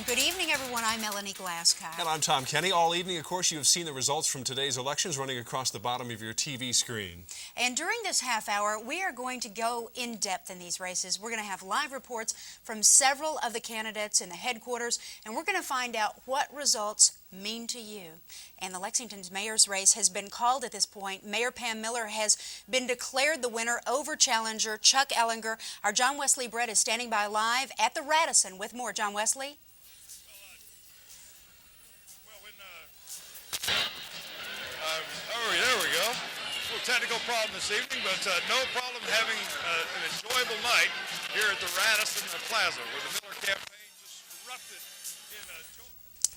Good evening, everyone. I'm Melanie Glasscock. And I'm Tom Kenny. All evening, of course, you have seen the results from today's elections running across the bottom of your TV screen. And during this half hour, we are going to go in depth in these races. We're going to have live reports from several of the candidates in the headquarters, and we're going to find out what results mean to you. And the Lexington's mayor's race has been called at this point. Mayor Pam Miller has been declared the winner over challenger Chuck Ellinger. Our John Wesley Brett is standing by live at the Radisson with more. John Wesley? There we go. A little technical problem this evening, but no problem having an enjoyable night here at the Radisson Plaza, where the Miller campaign just erupted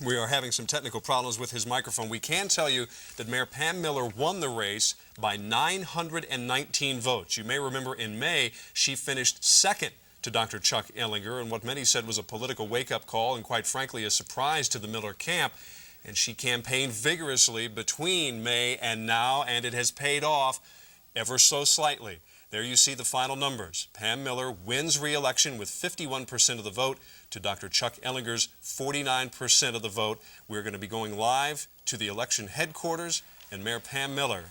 in We are having some technical problems with his microphone. We can tell you that Mayor Pam Miller won the race by 919 votes. You may remember in May, she finished second to Dr. Chuck Ellinger, and what many said was a political wake-up call and, quite frankly, a surprise to the Miller camp. And she campaigned vigorously between May and now, and it has paid off ever so slightly. There you see the final numbers. Pam Miller wins re-election with 51% of the vote to Dr. Chuck Ellinger's 49% of the vote. We're going to be going live to the election headquarters, and Mayor Pam Miller,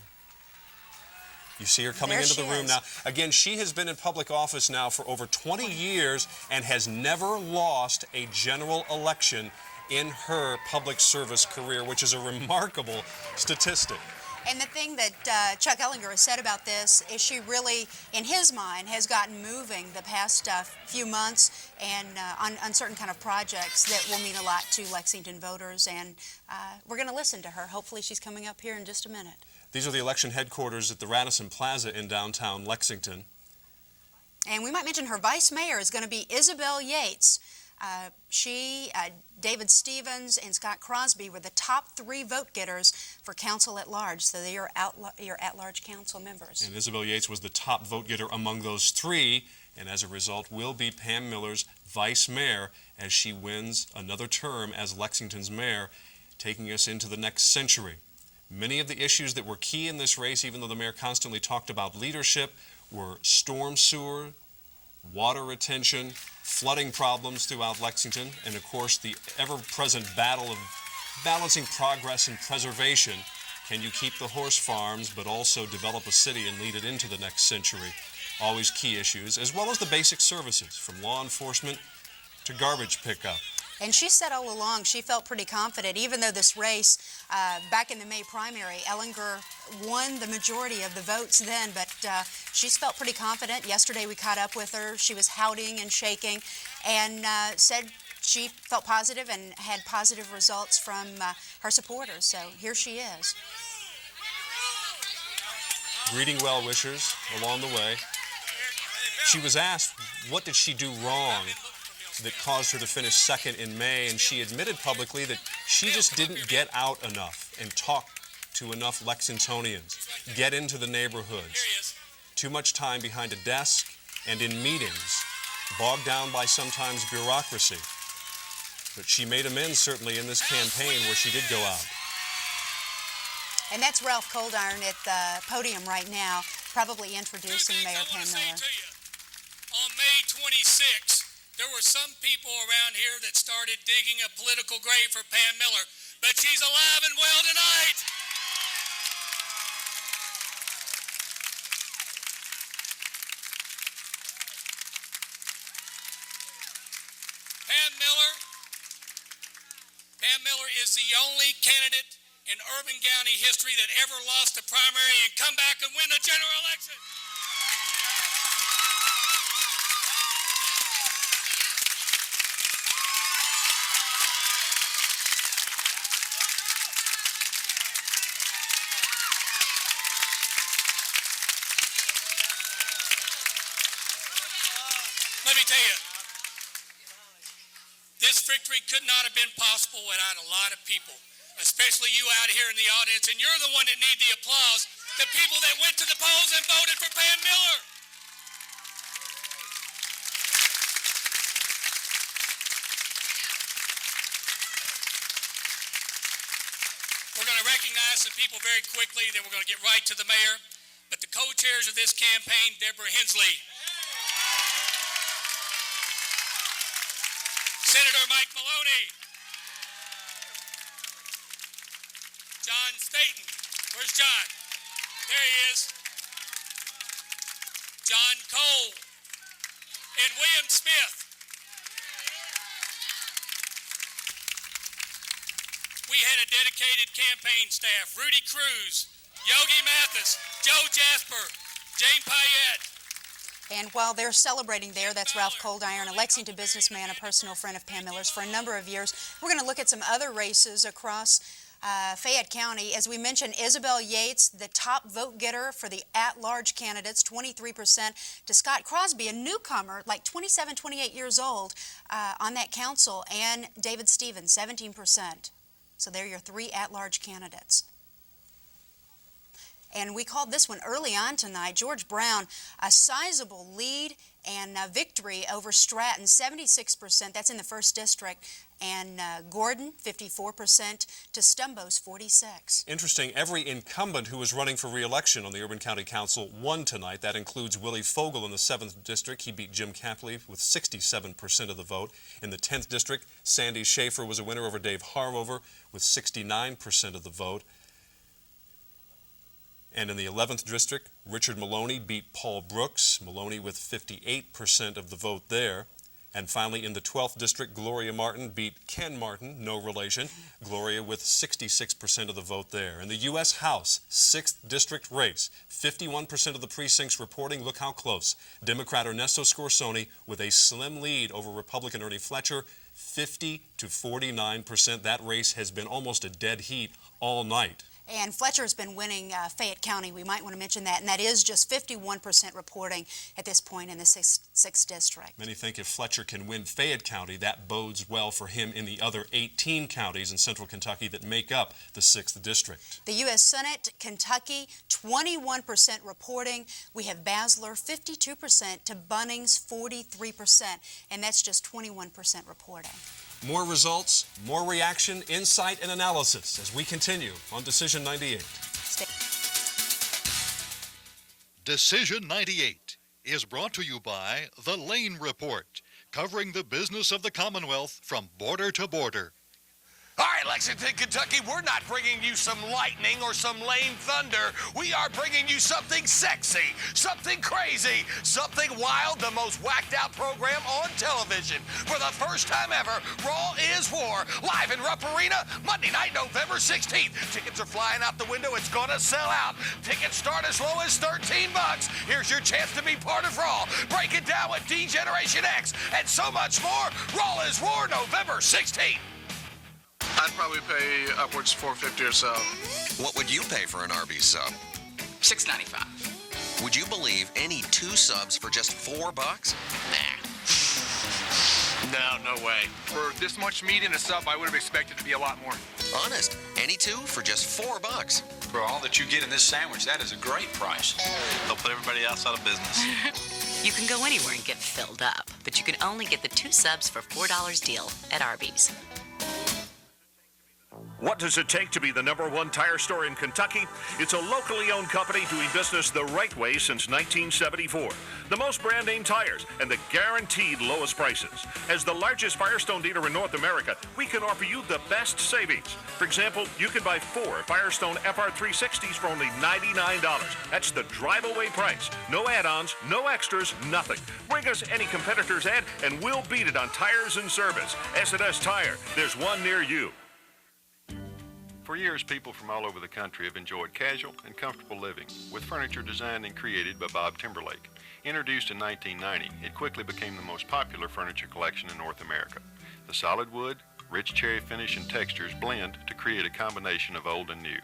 you see her coming into the room now. Again, she has been in public office now for over 20 years and has never lost a general election in her public service career, which is a remarkable statistic. And the thing that Chuck Ellinger has said about this is she really, in his mind, has gotten moving the past few months and on certain kind of projects that will mean a lot to Lexington voters. And we're going to listen to her. Hopefully she's coming up here in just a minute. These are the election headquarters at the Radisson Plaza in downtown Lexington. And we might mention her vice mayor is going to be Isabel Yates. David Stevens and Scott Crosby were the top 3 vote getters for council at large, so they are at-large council members. And Isabel Yates was the top vote getter among those 3, and as a result will be Pam Miller's vice mayor as she wins another term as Lexington's mayor, taking us into the next century. Many of the issues that were key in this race, even though the mayor constantly talked about leadership, were storm sewer, water retention, flooding problems throughout Lexington, and of course the ever-present battle of balancing progress and preservation. Can you keep the horse farms but also develop a city and lead it into the next century? Always key issues, as well as the basic services, from law enforcement to garbage pickup. And she said all along she felt pretty confident, even though this race, back in the May primary, Ellinger won the majority of the votes then, but she's felt pretty confident. Yesterday we caught up with her. She was pouting and shaking and said she felt positive and had positive results from her supporters. So here she is. Greeting well-wishers along the way. She was asked, what did she do wrong that caused her to finish second in May, and she admitted publicly that she just didn't get out enough and talk to enough Lexingtonians, get into the neighborhoods. Too much time behind a desk and in meetings, bogged down by sometimes bureaucracy. But she made amends certainly in this campaign where she did go out. And that's Ralph Coldiron at the podium right now, probably introducing Mayor Pam Miller. On May 26th, there were some people around here that started digging a political grave for Pam Miller, but she's alive and well tonight. Pam Miller is the only candidate in Urban County history that ever lost a primary and come back and win a general election. Let me tell you, this victory could not have been possible without a lot of people, especially you out here in the audience, and you're the one that need the applause, the people that went to the polls and voted for Pam Miller. We're going to recognize some people very quickly, then we're going to get right to the mayor. But the co-chairs of this campaign, Deborah Hensley, Senator Mike Maloney. John Staten. Where's John? There he is. John Cole. And William Smith. We had a dedicated campaign staff. Rudy Cruz, Yogi Mathis, Joe Jasper, Jane Payette. And while they're celebrating there, that's Ralph Coldiron, a Lexington businessman, a personal friend of Pam Miller's for a number of years. We're going to look at some other races across Fayette County. As we mentioned, Isabel Yates, the top vote getter for the at-large candidates, 23%, to Scott Crosby, a newcomer, like 27, 28 years old, on that council, and David Stevens, 17%. So they're your three at-large candidates. And we called this one early on tonight. George Brown, a sizable lead and victory over Stratton, 76%. That's in the 1st District. And Gordon, 54%, to Stumbo's 46%. Interesting, every incumbent who was running for re-election on the Urban County Council won tonight. That includes Willie Fogel in the 7th District. He beat Jim Capley with 67% of the vote. In the 10th District, Sandy Schaefer was a winner over Dave Harrover with 69% of the vote. And in the 11th District, Richard Maloney beat Paul Brooks, Maloney with 58% of the vote there. And finally, in the 12th District, Gloria Martin beat Ken Martin, no relation, Gloria with 66% of the vote there. In the U.S. House, 6th District race, 51% of the precincts reporting, look how close. Democrat Ernesto Scorsone with a slim lead over Republican Ernie Fletcher, 50 to 49%. That race has been almost a dead heat all night. And Fletcher has been winning Fayette County. We might want to mention that. And that is just 51% reporting at this point in the 6th District. Many think if Fletcher can win Fayette County, that bodes well for him in the other 18 counties in central Kentucky that make up the 6th District. The U.S. Senate, Kentucky, 21% reporting. We have Baesler, 52%, to Bunning's 43%. And that's just 21% reporting. More results, more reaction, insight, and analysis as we continue on Decision 98. Decision 98 is brought to you by The Lane Report, covering the business of the Commonwealth from border to border. All right, Lexington, Kentucky, we're not bringing you some lightning or some lame thunder. We are bringing you something sexy, something crazy, something wild, the most whacked out program on television. For the first time ever, Raw is War, live in Rupp Arena, Monday night, November 16th. Tickets are flying out the window. It's going to sell out. Tickets start as low as $13. Here's your chance to be part of Raw. Break it down with D-Generation X and so much more. Raw is War, November 16th. I'd probably pay upwards $4.50 or so. What would you pay for an Arby's sub? $6.95. Would you believe any 2 subs for just $4? Nah. No way. For this much meat in a sub, I would have expected to be a lot more. Honest, any 2 for just $4. For all that you get in this sandwich, that is a great price. They'll put everybody else out of business. You can go anywhere and get filled up, but you can only get the 2 subs for $4 deal at Arby's. What does it take to be the #1 tire store in Kentucky? It's a locally owned company doing business the right way since 1974. The most brand name tires and the guaranteed lowest prices. As the largest Firestone dealer in North America, we can offer you the best savings. For example, you can buy 4 Firestone FR360s for only $99. That's the drive-away price. No add-ons, no extras, nothing. Bring us any competitor's ad and we'll beat it on tires and service. S&S Tire, there's one near you. For years, people from all over the country have enjoyed casual and comfortable living with furniture designed and created by Bob Timberlake. Introduced in 1990, it quickly became the most popular furniture collection in North America. The solid wood, rich cherry finish, and textures blend to create a combination of old and new.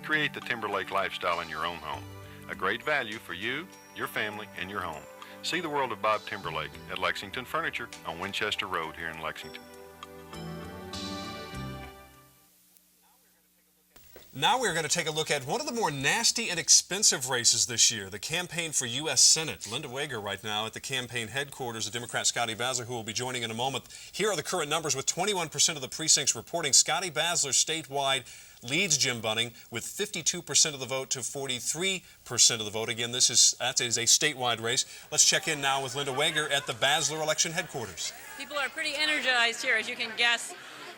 Create the Timberlake lifestyle in your own home. A great value for you, your family, and your home. See the world of Bob Timberlake at Lexington Furniture on Winchester Road here in Lexington. Now we're going to take a look at one of the more nasty and expensive races this year, the campaign for U.S. Senate. Linda Wagar right now at the campaign headquarters, the Democrat Scott Baesler, who will be joining in a moment. Here are the current numbers with 21% of the precincts reporting. Scott Baesler statewide leads Jim Bunning with 52% of the vote to 43% of the vote. Again, that is a statewide race. Let's check in now with Linda Wagar at the Baesler election headquarters. People are pretty energized here, as you can guess.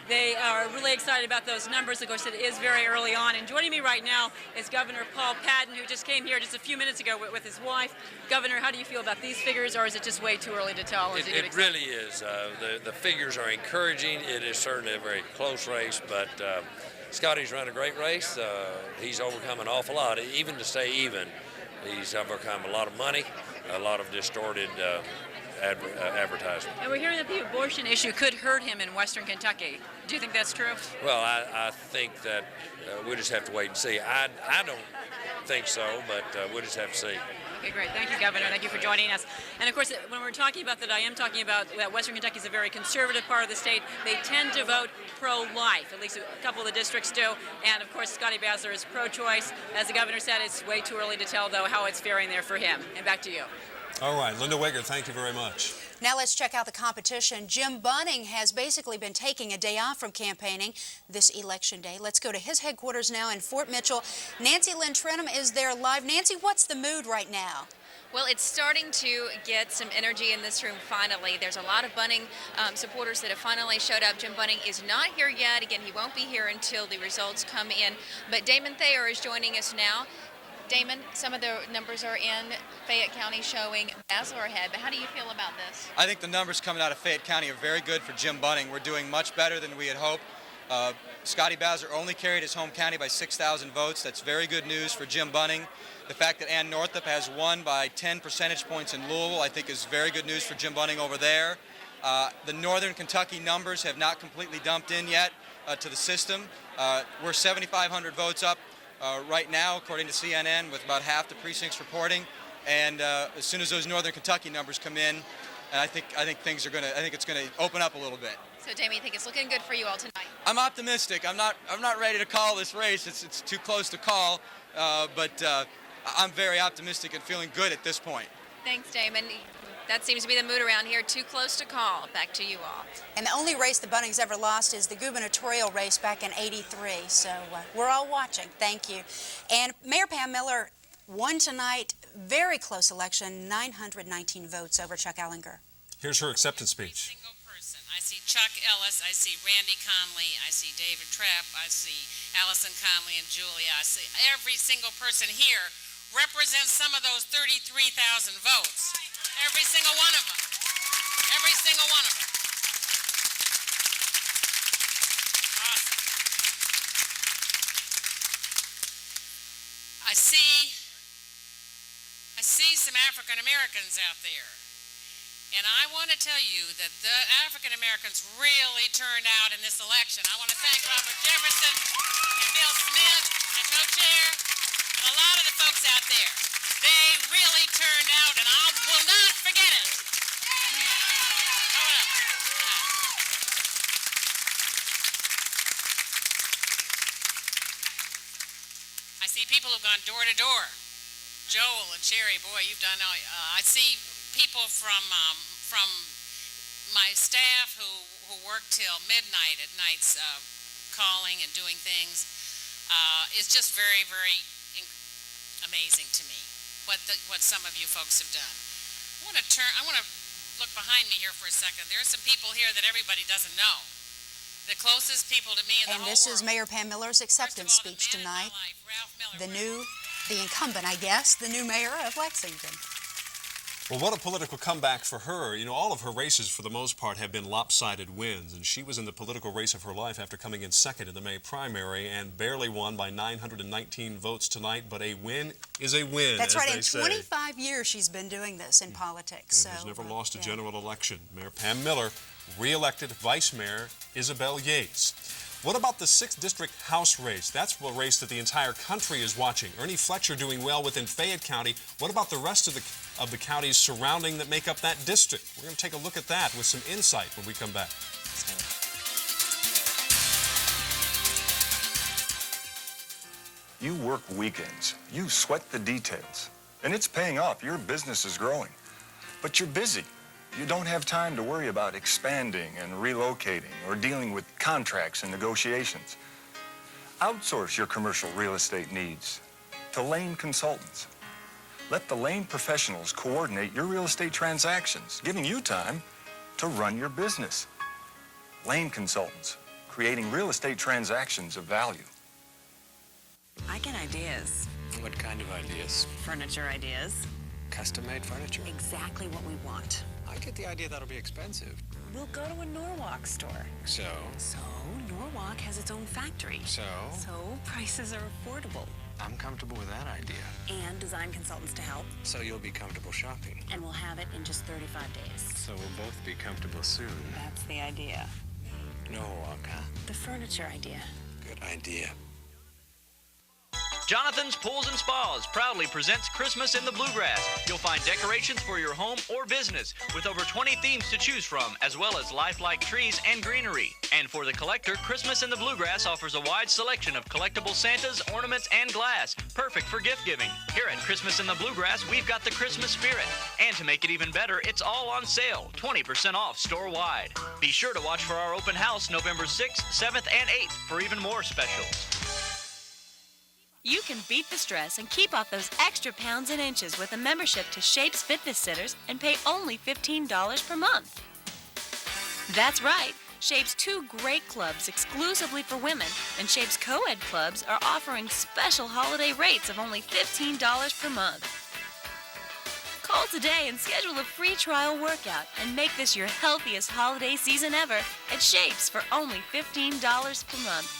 They are really excited about those numbers. Of course, it is very early on. And joining me right now is Governor Paul Patton, who just came here just a few minutes ago with his wife. Governor, how do you feel about these figures, or is it just way too early to tell? It really is. The figures are encouraging. It is certainly a very close race, but Scotty's run a great race. He's overcome an awful lot, even to stay even. He's overcome a lot of money, a lot of distorted advertising. And we're hearing that the abortion issue could hurt him in Western Kentucky. Do you think that's true? Well, I think that we'll just have to wait and see. I don't think so, but we'll just have to see. Okay, great. Thank you, Governor. Thank you for joining us. And of course, when we're talking about that, I am talking about that Western Kentucky is a very conservative part of the state. They tend to vote pro-life, at least a couple of the districts do. And of course, Scotty Baesler is pro-choice. As the governor said, it's way too early to tell, though, how it's faring there for him. And back to you. All right, Linda Wagar, thank you very much. Now let's check out the competition. Jim Bunning has basically been taking a day off from campaigning this election day. Let's go to his headquarters now in Fort Mitchell. Nancy-Lynne Trentham is there live. Nancy, what's the mood right now? Well, it's starting to get some energy in this room finally. There's a lot of Bunning supporters that have finally showed up. Jim Bunning is not here yet. Again, he won't be here until the results come in. But Damon Thayer is joining us now. Damon, some of the numbers are in Fayette County showing Baesler ahead, but how do you feel about this? I think the numbers coming out of Fayette County are very good for Jim Bunning. We're doing much better than we had hoped. Scotty Baesler only carried his home county by 6,000 votes. That's very good news for Jim Bunning. The fact that Ann Northup has won by 10 percentage points in Louisville, I think, is very good news for Jim Bunning over there. The Northern Kentucky numbers have not completely dumped in yet to the system. We're 7,500 votes up right now, according to CNN, with about half the precincts reporting. And as soon as those Northern Kentucky numbers come in, I think it's going to open up a little bit. So, Damon, you think it's looking good for you all tonight? I'm optimistic. I'm not ready to call this race. It's too close to call, but I'm very optimistic and feeling good at this point. Thanks, Damon. That seems to be the mood around here. Too close to call. Back to you all. And the only race the Bunnings ever lost is the gubernatorial race back in '83. So we're all watching. Thank you. And Mayor Pam Miller won tonight. Very close election. 919 votes over Chuck Ellinger. Here's her acceptance speech. I see Chuck Ellis, I see Randy Conley, I see David Trapp, I see Allison Conley and Julia. I see every single person here represents some of those 33,000 votes. Every single one of them. Every single one of them. Awesome. I see some African Americans out there. And I want to tell you that the African Americans really turned out in this election. I want to thank Robert Jefferson and Bill Smith and Joe Chair and a lot of the folks out there. They really turned out, and I will not forget it. I see people who've gone door to door. Joel and Sherry, boy, you've done. I see people from my staff who work till midnight at nights, calling and doing things. It's just very, very amazing to me what some of you folks have done. I want to look behind me here for a second. There are some people here that everybody doesn't know. The closest people to me in the whole world. And this is Mayor Pam Miller's acceptance speech tonight. The incumbent, I guess, the new mayor of Lexington. Well, what a political comeback for her. You know, all of her races, for the most part, have been lopsided wins, and she was in the political race of her life after coming in second in the May primary and barely won by 919 votes tonight, but a win is a win, That's right. In say. 25 years she's been doing this in politics. And has never lost a general election. Mayor Pam Miller re-elected Vice Mayor Isabel Yates. What about the 6th District House race? That's a race that the entire country is watching. Ernie Fletcher doing well within Fayette County. What about the rest of the counties surrounding that make up that district? We're going to take a look at that with some insight when we come back. You work weekends. You sweat the details. And it's paying off. Your business is growing. But you're busy. You don't have time to worry about expanding and relocating or dealing with contracts and negotiations. Outsource your commercial real estate needs to Lane Consultants. Let the Lane professionals coordinate your real estate transactions, giving you time to run your business. Lane Consultants, creating real estate transactions of value. I get ideas. What kind of ideas? Furniture ideas. Custom-made furniture? Exactly what we want. I get the idea that'll be expensive. We'll go to a Norwalk store. So? So, Norwalk has its own factory. So? So, prices are affordable. I'm comfortable with that idea. And design consultants to help. So you'll be comfortable shopping. And we'll have it in just 35 days. So we'll both be comfortable soon. That's the idea. Norwalk, huh? The furniture idea. Good idea. Jonathan's Pools and Spas proudly presents Christmas in the Bluegrass. You'll find decorations for your home or business with over 20 themes to choose from, as well as lifelike trees and greenery. And for the collector, Christmas in the Bluegrass offers a wide selection of collectible Santas, ornaments, and glass, perfect for gift giving. Here at Christmas in the Bluegrass, we've got the Christmas spirit. And to make it even better, it's all on sale, 20% off store-wide. Be sure to watch for our open house November 6th, 7th, and 8th for even more specials. You can beat the stress and keep off those extra pounds and inches with a membership to Shapes Fitness Sitters and pay only $15 per month. That's right. Shapes' 2 great clubs exclusively for women and Shapes co-ed clubs are offering special holiday rates of only $15 per month. Call today and schedule a free trial workout and make this your healthiest holiday season ever at Shapes for only $15 per month.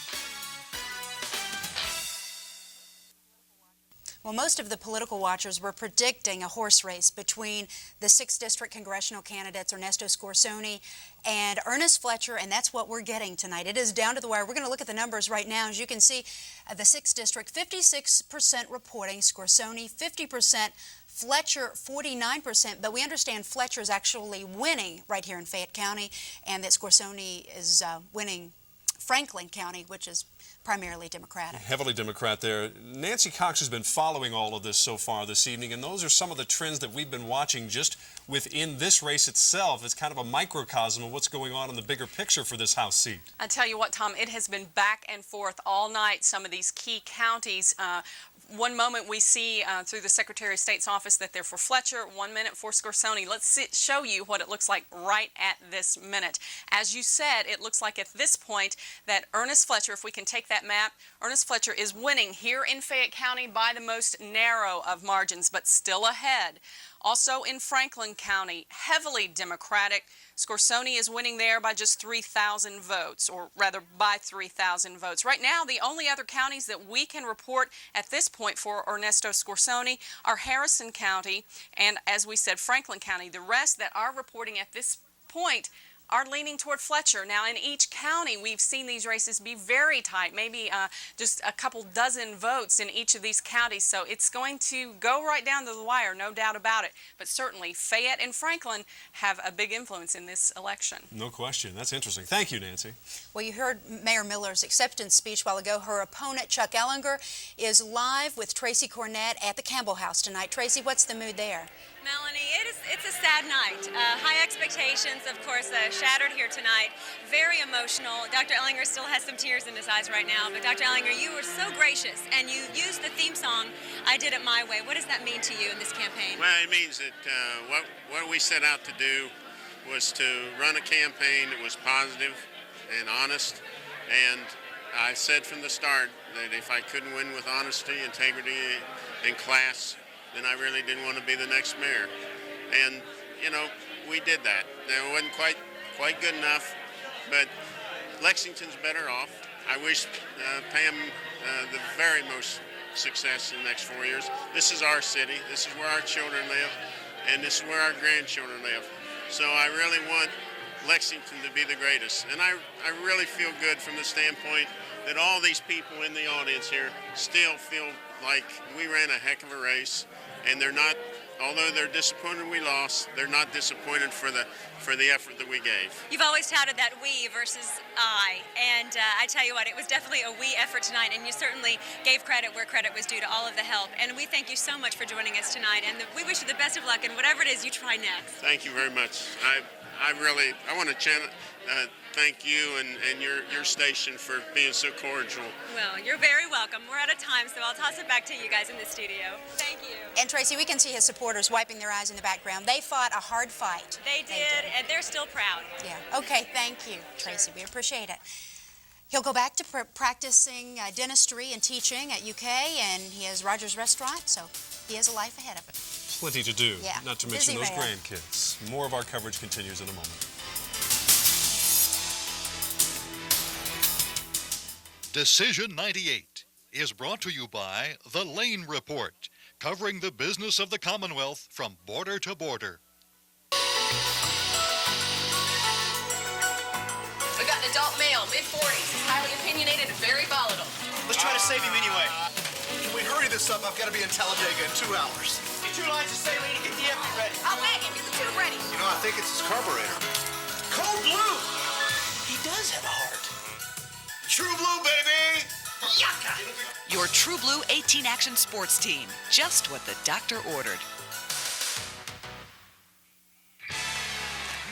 Well, most of the political watchers were predicting a horse race between the 6th District Congressional candidates Ernesto Scorsone and Ernest Fletcher, and that's what we're getting tonight. It is down to the wire. We're going to look at the numbers right now. As you can see, the 6th District, 56% reporting Scorsone, 50%, Fletcher 49%, but we understand Fletcher is actually winning right here in Fayette County, and that Scorsone is winning Franklin County, which is primarily Democratic. Heavily Democrat there. Nancy Cox has been following all of this so far this evening, and those are some of the trends that we've been watching just within this race itself. It's kind of a microcosm of what's going on in the bigger picture for this House seat. I tell you what, Tom, it has been back and forth all night, some of these key counties. One moment we see through the Secretary of State's office that they're for Fletcher, 1 minute for Scorsone. Let's show you what it looks like right at this minute. As you said, it looks like at this point that Ernest Fletcher, if we can take that map, Ernest Fletcher is winning here in Fayette County by the most narrow of margins, but still ahead. Also in Franklin County, heavily Democratic. Scorsone is winning there by just 3,000 votes, or rather by 3,000 votes. Right now, the only other counties that we can report at this point for Ernesto Scorsone are Harrison County and, as we said, Franklin County. The rest that are reporting at this point are leaning toward Fletcher. Now, in each county, we've seen these races be very tight, maybe just a couple dozen votes in each of these counties. So it's going to go right down to the wire, no doubt about it. But certainly, Fayette and Franklin have a big influence in this election. No question. That's interesting. Thank you, Nancy. Well, you heard Mayor Miller's acceptance speech a while ago. Her opponent, Chuck Ellinger, is live with Tracy Kornet at the Campbell House tonight. Tracy, what's the mood there? Melanie, it's a sad night. High expectations, of course, shattered here tonight. Very emotional. Dr. Ellinger still has some tears in his eyes right now. But Dr. Ellinger, you were so gracious, and you used the theme song, I Did It My Way. What does that mean to you in this campaign? Well, it means that what we set out to do was to run a campaign that was positive and honest. And I said from the start that if I couldn't win with honesty, integrity, and class, then I really didn't want to be the next mayor. And, you know, we did that. Now, it wasn't quite good enough, but Lexington's better off. I wish Pam the very most success in the next 4 years. This is our city. This is where our children live, and this is where our grandchildren live. So I really want Lexington to be the greatest. And I really feel good from the standpoint that all these people in the audience here still feel like we ran a heck of a race, and they're not although they're disappointed we lost, they're not disappointed for the effort that we gave. You've always touted that we versus I, and I tell you what, it was definitely a we effort tonight, and you certainly gave credit where credit was due to all of the help. And we thank you so much for joining us tonight, and we wish you the best of luck in whatever it is you try next. Thank you very much. I want to thank you and your station for being so cordial. Well, you're very welcome. We're out of time, so I'll toss it back to you guys in the studio. Thank you. And Tracy, we can see his supporters wiping their eyes in the background. They fought a hard fight. They did, and they're still proud. Yeah. Okay, thank you, Tracy. We appreciate it. He'll go back to practicing dentistry and teaching at UK, and he has Rogers Restaurant, so he has a life ahead of him. Plenty to do, yeah. Not to mention those grandkids. More of our coverage continues in a moment. Decision 98 is brought to you by The Lane Report, covering the business of the Commonwealth from border to border. We've got an adult male, mid-40s. He's highly opinionated and very volatile. Let's try to save him anyway. Can we hurry this up? I've got to be in Talladega in 2 hours. Get 2 lines of saline and get the empty ready. I'll bag him. Get the tube ready. You know, I think it's his carburetor. Cold blue! He does have a heart. True blue, baby! Yucca! Your True Blue 18 Action Sports Team. Just what the doctor ordered.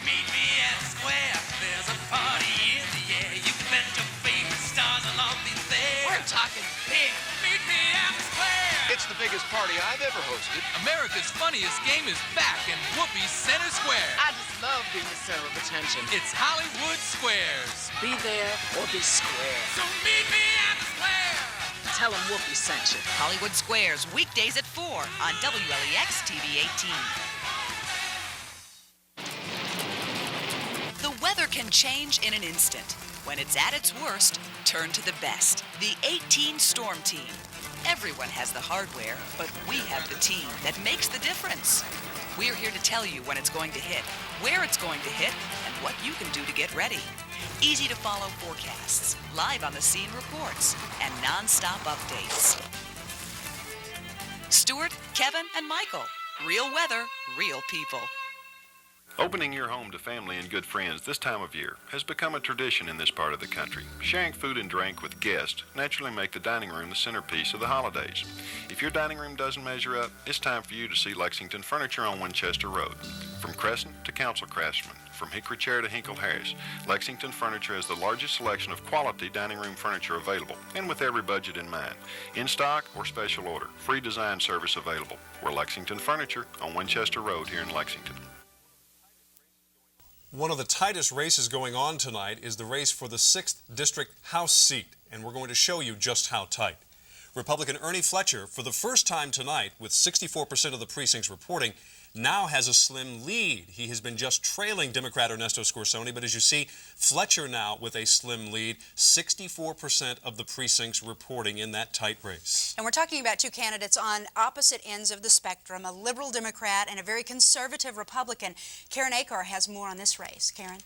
Meet me at the square. There's a party in the air. You can bet your favorite stars will all be there. We're talking big. Meet me at the square. It's the biggest party I've ever hosted. America's funniest game is back in Whoopi Center Square. I just love being the center of attention. It's Hollywood Squares. Be there or be square. So meet me at the square. Tell them Whoopi sent you. Hollywood Squares, weekdays at 4 on WLEX-TV 18. The weather can change in an instant. When it's at its worst, turn to the best, the 18 Storm Team. Everyone has the hardware, but we have the team that makes the difference. We're here to tell you when it's going to hit, where it's going to hit, and what you can do to get ready. Easy to follow forecasts, live on the scene reports, and non-stop updates. Stuart, Kevin, and Michael. Real weather, real people. Opening your home to family and good friends this time of year has become a tradition in this part of the country. Sharing food and drink with guests naturally make the dining room the centerpiece of the holidays. If your dining room doesn't measure up, it's time for you to see Lexington Furniture on Winchester Road. From Crescent to Council Craftsman, from Hickory Chair to Hinkle Harris, Lexington Furniture has the largest selection of quality dining room furniture available, and with every budget in mind. In stock or special order, free design service available. We're Lexington Furniture on Winchester Road here in Lexington. One of the tightest races going on tonight is the race for the 6th District House seat, and we're going to show you just how tight. Republican Ernie Fletcher, for the first time tonight, with 64% of the precincts reporting, now has a slim lead. He has been just trailing Democrat Ernesto Scorsone, but as you see, Fletcher now with a slim lead, 64% of the precincts reporting in that tight race. And we're talking about two candidates on opposite ends of the spectrum, a liberal Democrat and a very conservative Republican. Karen Acar has more on this race. Karen?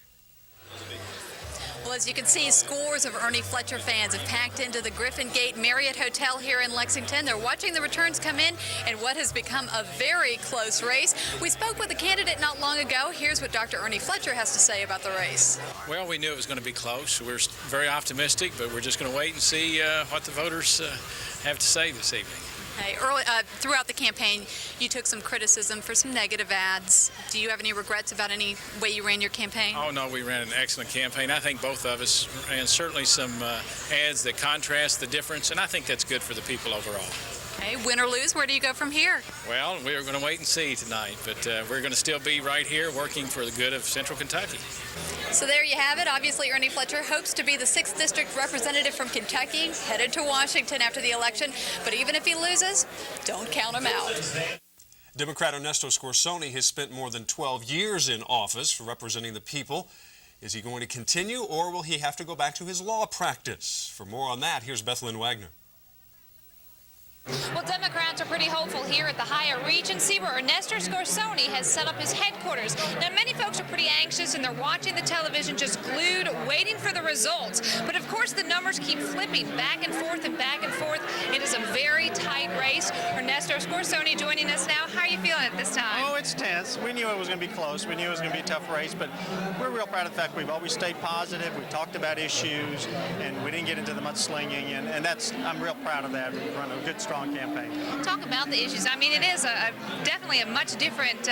Well, as you can see, scores of Ernie Fletcher fans have packed into the Griffin Gate Marriott Hotel here in Lexington. They're watching the returns come in what has become a very close race. We spoke with a candidate not long ago. Here's what Dr. Ernie Fletcher has to say about the race. Well, we knew it was going to be close. We're very optimistic, but we're just going to wait and see what the voters have to say this evening. Hey, throughout the campaign, you took some criticism for some negative ads. Do you have any regrets about any way you ran your campaign? Oh, no, we ran an excellent campaign. I think both of us, and certainly some ads that contrast the difference, and I think that's good for the people overall. Hey, win or lose, where do you go from here? Well, we're going to wait and see tonight, but we're going to still be right here working for the good of Central Kentucky. So there you have it. Obviously, Ernie Fletcher hopes to be the 6th District representative from Kentucky, headed to Washington after the election. But even if he loses, don't count him out. Democrat Ernesto Scorsone has spent more than 12 years in office representing the people. Is he going to continue, or will he have to go back to his law practice? For more on that, here's Linda Wagar. Well, Democrats are pretty hopeful here at the Hyatt Regency, where Ernesto Scorsone has set up his headquarters. Now, many folks are pretty anxious, and they're watching the television just glued, waiting for the results. But, of course, the numbers keep flipping back and forth and back and forth. It is a very tight race. Ernesto Scorsone joining us now. How are you feeling at this time? Oh, it's tense. We knew it was going to be close. We knew it was going to be a tough race, but we're real proud of the fact we've always stayed positive. We talked about issues, and we didn't get into the mudslinging, and that's, I'm real proud of that. We've run a good, strong campaign. Talk about the issues. I mean, it is definitely a much different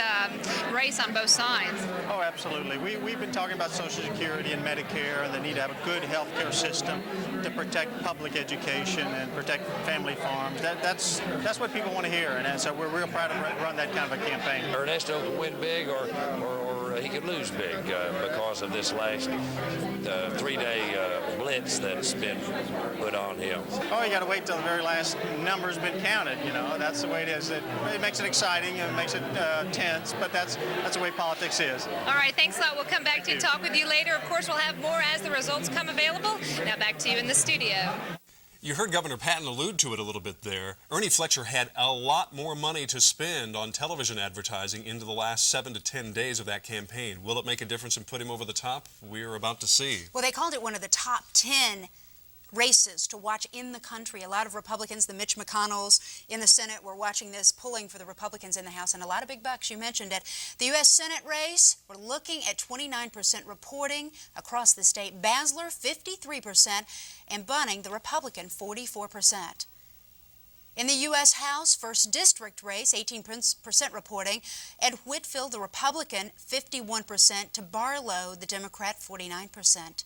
race on both sides. Oh, absolutely. We've been talking about Social Security and Medicare and the need to have a good health care system to protect public education and protect family farms. That's what people want to hear, and so we're real proud to run that kind of a campaign. Ernesto could win big or he could lose big because of this last three-day blitz that's been put on him. Oh, you got to wait till the very last number's been counted. You know, that's the way it is. It makes it exciting and it makes it tense, but that's the way politics is. All right, thanks a lot. We'll come back to you and talk with you later. Of course, we'll have more as the results come available. Now back to you in the studio. You heard Governor Patton allude to it a little bit there. Ernie Fletcher had a lot more money to spend on television advertising into the last 7 to 10 days of that campaign. Will it make a difference and put him over the top? We're about to see. Well, they called it one of the top 10 races to watch in the country. A lot of Republicans, the Mitch McConnells in the Senate, were watching this, pulling for the Republicans in the House, and a lot of big bucks. You mentioned it. The U.S. Senate race, we're looking at 29% reporting across the state. Baesler, 53%, and Bunning, the Republican, 44%. In the U.S. House, 1st District race, 18% reporting. Ed Whitfield, the Republican, 51%, to Barlow, the Democrat, 49%.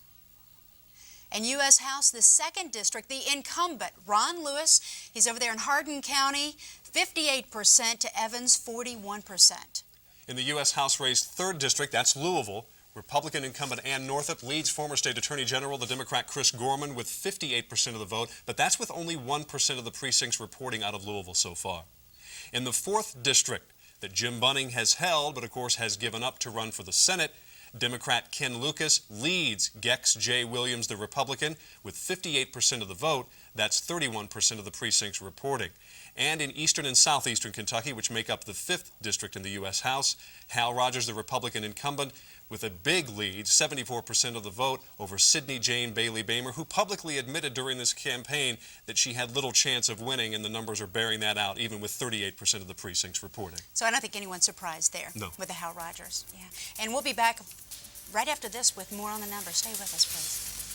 And U.S. House, the 2nd District, the incumbent, Ron Lewis, he's over there in Hardin County, 58% to Evans, 41%. In the U.S. House race, 3rd District, that's Louisville, Republican incumbent Ann Northup leads former State Attorney General, the Democrat Chris Gorman, with 58% of the vote, but that's with only 1% of the precincts reporting out of Louisville so far. In the 4th District, that Jim Bunning has held, but of course has given up to run for the Senate, Democrat Ken Lucas leads Gex J. Williams, the Republican, with 58% of the vote. That's 31% of the precincts reporting. And in eastern and southeastern Kentucky, which make up the 5th District in the U.S. House, Hal Rogers, the Republican incumbent, with a big lead, 74% of the vote, over Sidney Jane Bailey Bamer, who publicly admitted during this campaign that she had little chance of winning, and the numbers are bearing that out, even with 38% of the precincts reporting. So I don't think anyone's surprised there with the Hal Rogers. Yeah. And we'll be back right after this with more on the numbers. Stay with us, please.